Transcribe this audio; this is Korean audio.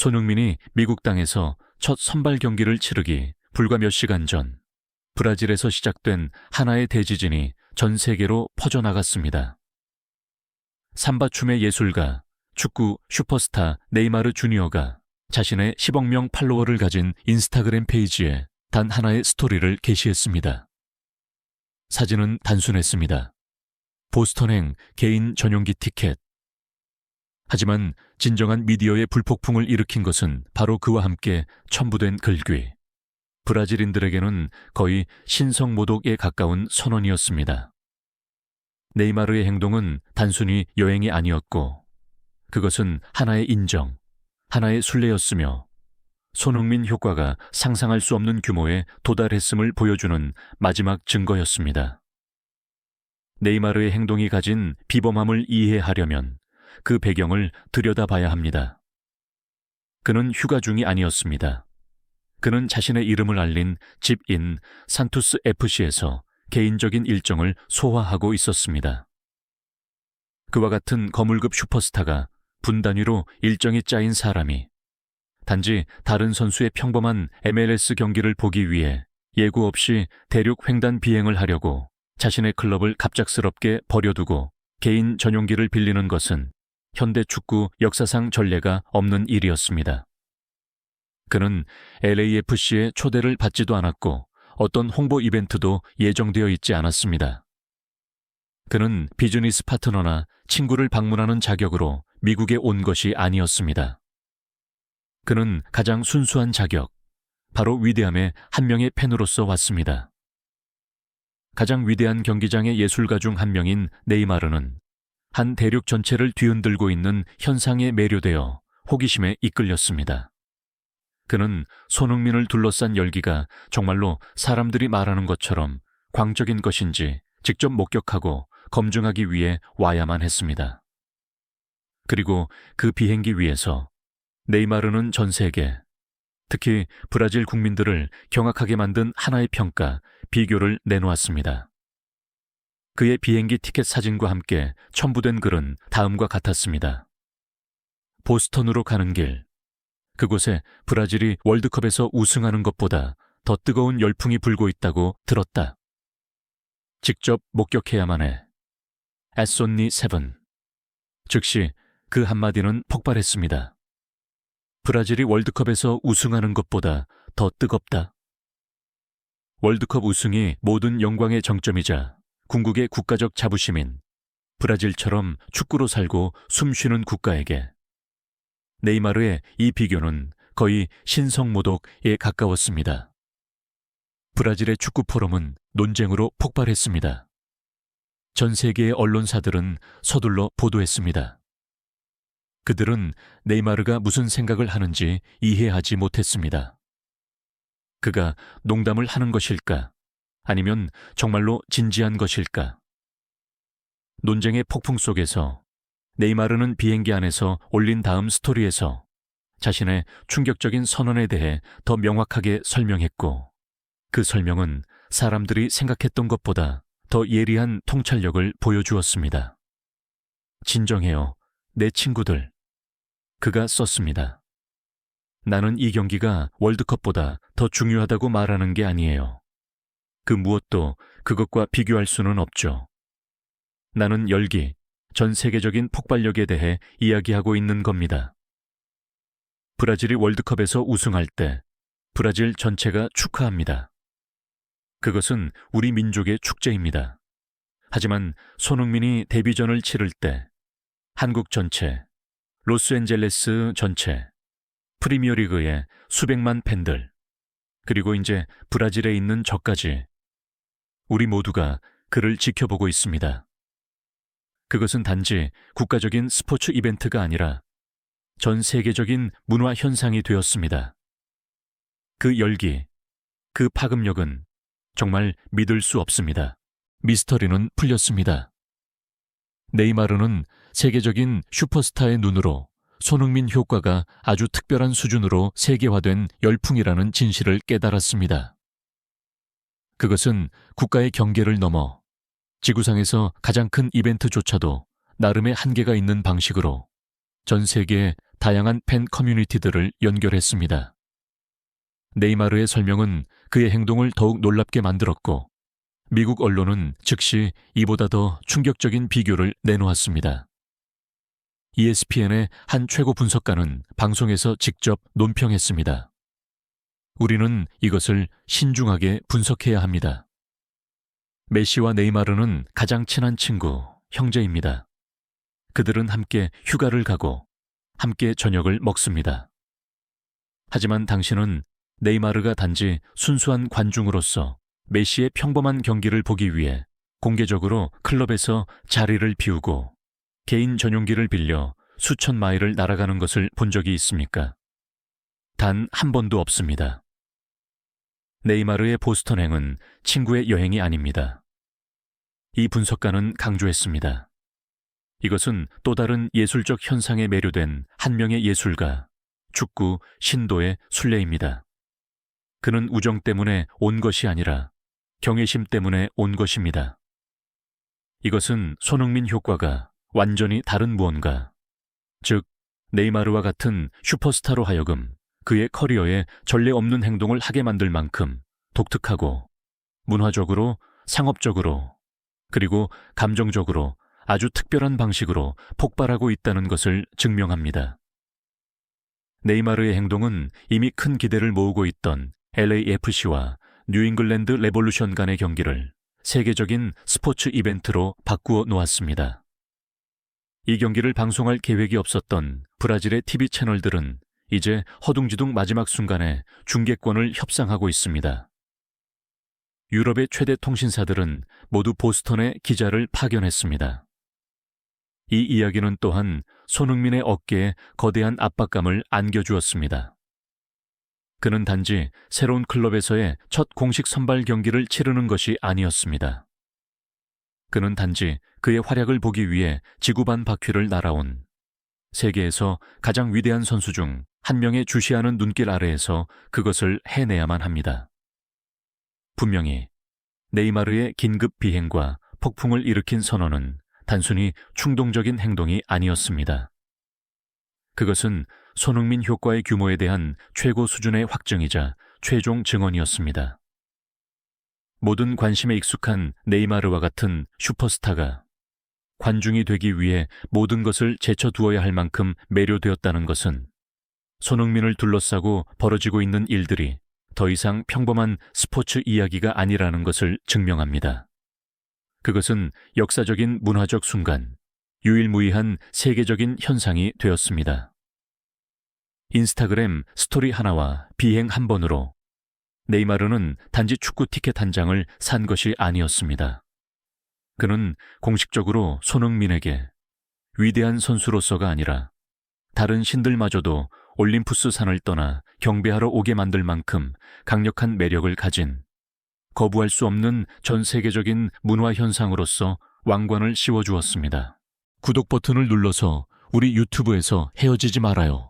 손흥민이 미국 땅에서 첫 선발 경기를 치르기 불과 몇 시간 전 브라질에서 시작된 하나의 대지진이 전 세계로 퍼져나갔습니다. 삼바춤의 예술가, 축구 슈퍼스타 네이마르 주니어가 자신의 10억 명 팔로워를 가진 인스타그램 페이지에 단 하나의 스토리를 게시했습니다. 사진은 단순했습니다. 보스턴행 개인 전용기 티켓. 하지만 진정한 미디어의 불폭풍을 일으킨 것은 바로 그와 함께 첨부된 글귀. 브라질인들에게는 거의 신성모독에 가까운 선언이었습니다. 네이마르의 행동은 단순히 여행이 아니었고 그것은 하나의 인정, 하나의 순례였으며 손흥민 효과가 상상할 수 없는 규모에 도달했음을 보여주는 마지막 증거였습니다. 네이마르의 행동이 가진 비범함을 이해하려면 그 배경을 들여다봐야 합니다. 그는 휴가 중이 아니었습니다. 그는 자신의 이름을 알린 집인 산투스 FC에서 개인적인 일정을 소화하고 있었습니다. 그와 같은 거물급 슈퍼스타가 분 단위로 일정이 짜인 사람이 단지 다른 선수의 평범한 MLS 경기를 보기 위해 예고 없이 대륙 횡단 비행을 하려고 자신의 클럽을 갑작스럽게 버려두고 개인 전용기를 빌리는 것은 현대 축구 역사상 전례가 없는 일이었습니다. 그는 LAFC의 초대를 받지도 않았고 어떤 홍보 이벤트도 예정되어 있지 않았습니다. 그는 비즈니스 파트너나 친구를 방문하는 자격으로 미국에 온 것이 아니었습니다. 그는 가장 순수한 자격, 바로 위대함의 한 명의 팬으로서 왔습니다. 가장 위대한 경기장의 예술가 중 한 명인 네이마르는 한 대륙 전체를 뒤흔들고 있는 현상에 매료되어 호기심에 이끌렸습니다. 그는 손흥민을 둘러싼 열기가 정말로 사람들이 말하는 것처럼 광적인 것인지 직접 목격하고 검증하기 위해 와야만 했습니다. 그리고 그 비행기 위에서 네이마르는 전 세계, 특히 브라질 국민들을 경악하게 만든 하나의 평가, 비교를 내놓았습니다. 그의 비행기 티켓 사진과 함께 첨부된 글은 다음과 같았습니다. 보스턴으로 가는 길. 그곳에 브라질이 월드컵에서 우승하는 것보다 더 뜨거운 열풍이 불고 있다고 들었다. 직접 목격해야만 해. 애손니 7. 즉시 그 한마디는 폭발했습니다. 브라질이 월드컵에서 우승하는 것보다 더 뜨겁다. 월드컵 우승이 모든 영광의 정점이자 궁극의 국가적 자부심인 브라질처럼 축구로 살고 숨쉬는 국가에게 네이마르의 이 비교는 거의 신성모독에 가까웠습니다. 브라질의 축구 포럼은 논쟁으로 폭발했습니다. 전 세계의 언론사들은 서둘러 보도했습니다. 그들은 네이마르가 무슨 생각을 하는지 이해하지 못했습니다. 그가 농담을 하는 것일까? 아니면 정말로 진지한 것일까? 논쟁의 폭풍 속에서 네이마르는 비행기 안에서 올린 다음 스토리에서 자신의 충격적인 선언에 대해 더 명확하게 설명했고 그 설명은 사람들이 생각했던 것보다 더 예리한 통찰력을 보여주었습니다. 진정해요, 내 친구들. 그가 썼습니다. 나는 이 경기가 월드컵보다 더 중요하다고 말하는 게 아니에요. 그 무엇도 그것과 비교할 수는 없죠. 나는 열기, 전 세계적인 폭발력에 대해 이야기하고 있는 겁니다. 브라질이 월드컵에서 우승할 때 브라질 전체가 축하합니다. 그것은 우리 민족의 축제입니다. 하지만 손흥민이 데뷔전을 치를 때 한국 전체, 로스앤젤레스 전체, 프리미어리그의 수백만 팬들, 그리고 이제 브라질에 있는 저까지 우리 모두가 그를 지켜보고 있습니다. 그것은 단지 국가적인 스포츠 이벤트가 아니라 전 세계적인 문화 현상이 되었습니다. 그 열기, 그 파급력은 정말 믿을 수 없습니다. 미스터리는 풀렸습니다. 네이마르는 세계적인 슈퍼스타의 눈으로 손흥민 효과가 아주 특별한 수준으로 세계화된 열풍이라는 진실을 깨달았습니다. 그것은 국가의 경계를 넘어 지구상에서 가장 큰 이벤트조차도 나름의 한계가 있는 방식으로 전 세계에 다양한 팬 커뮤니티들을 연결했습니다. 네이마르의 설명은 그의 행동을 더욱 놀랍게 만들었고 미국 언론은 즉시 이보다 더 충격적인 비교를 내놓았습니다. ESPN의 한 최고 분석가는 방송에서 직접 논평했습니다. 우리는 이것을 신중하게 분석해야 합니다. 메시와 네이마르는 가장 친한 친구, 형제입니다. 그들은 함께 휴가를 가고 함께 저녁을 먹습니다. 하지만 당신은 네이마르가 단지 순수한 관중으로서 메시의 평범한 경기를 보기 위해 공개적으로 클럽에서 자리를 비우고 개인 전용기를 빌려 수천 마일을 날아가는 것을 본 적이 있습니까? 단 한 번도 없습니다. 네이마르의 보스턴행은 친구의 여행이 아닙니다. 이 분석가는 강조했습니다. 이것은 또 다른 예술적 현상에 매료된 한 명의 예술가, 축구 신도의 순례입니다. 그는 우정 때문에 온 것이 아니라 경외심 때문에 온 것입니다. 이것은 손흥민 효과가 완전히 다른 무언가, 즉 네이마르와 같은 슈퍼스타로 하여금 그의 커리어에 전례 없는 행동을 하게 만들 만큼 독특하고 문화적으로, 상업적으로, 그리고 감정적으로 아주 특별한 방식으로 폭발하고 있다는 것을 증명합니다. 네이마르의 행동은 이미 큰 기대를 모으고 있던 LAFC와 뉴잉글랜드 레볼루션 간의 경기를 세계적인 스포츠 이벤트로 바꾸어 놓았습니다. 이 경기를 방송할 계획이 없었던 브라질의 TV 채널들은 이제 허둥지둥 마지막 순간에 중계권을 협상하고 있습니다. 유럽의 최대 통신사들은 모두 보스턴에 기자를 파견했습니다. 이 이야기는 또한 손흥민의 어깨에 거대한 압박감을 안겨주었습니다. 그는 단지 새로운 클럽에서의 첫 공식 선발 경기를 치르는 것이 아니었습니다. 그는 단지 그의 활약을 보기 위해 지구반 바퀴를 날아온 세계에서 가장 위대한 선수 중 한 명의 주시하는 눈길 아래에서 그것을 해내야만 합니다. 분명히 네이마르의 긴급 비행과 폭풍을 일으킨 선언은 단순히 충동적인 행동이 아니었습니다. 그것은 손흥민 효과의 규모에 대한 최고 수준의 확증이자 최종 증언이었습니다. 모든 관심에 익숙한 네이마르와 같은 슈퍼스타가 관중이 되기 위해 모든 것을 제쳐두어야 할 만큼 매료되었다는 것은 손흥민을 둘러싸고 벌어지고 있는 일들이 더 이상 평범한 스포츠 이야기가 아니라는 것을 증명합니다. 그것은 역사적인 문화적 순간, 유일무이한 세계적인 현상이 되었습니다. 인스타그램 스토리 하나와 비행 한 번으로 네이마르는 단지 축구 티켓 한 장을 산 것이 아니었습니다. 그는 공식적으로 손흥민에게 위대한 선수로서가 아니라 다른 신들마저도 올림푸스 산을 떠나 경배하러 오게 만들 만큼 강력한 매력을 가진 거부할 수 없는 전 세계적인 문화 현상으로서 왕관을 씌워주었습니다. 구독 버튼을 눌러서 우리 유튜브에서 헤어지지 말아요.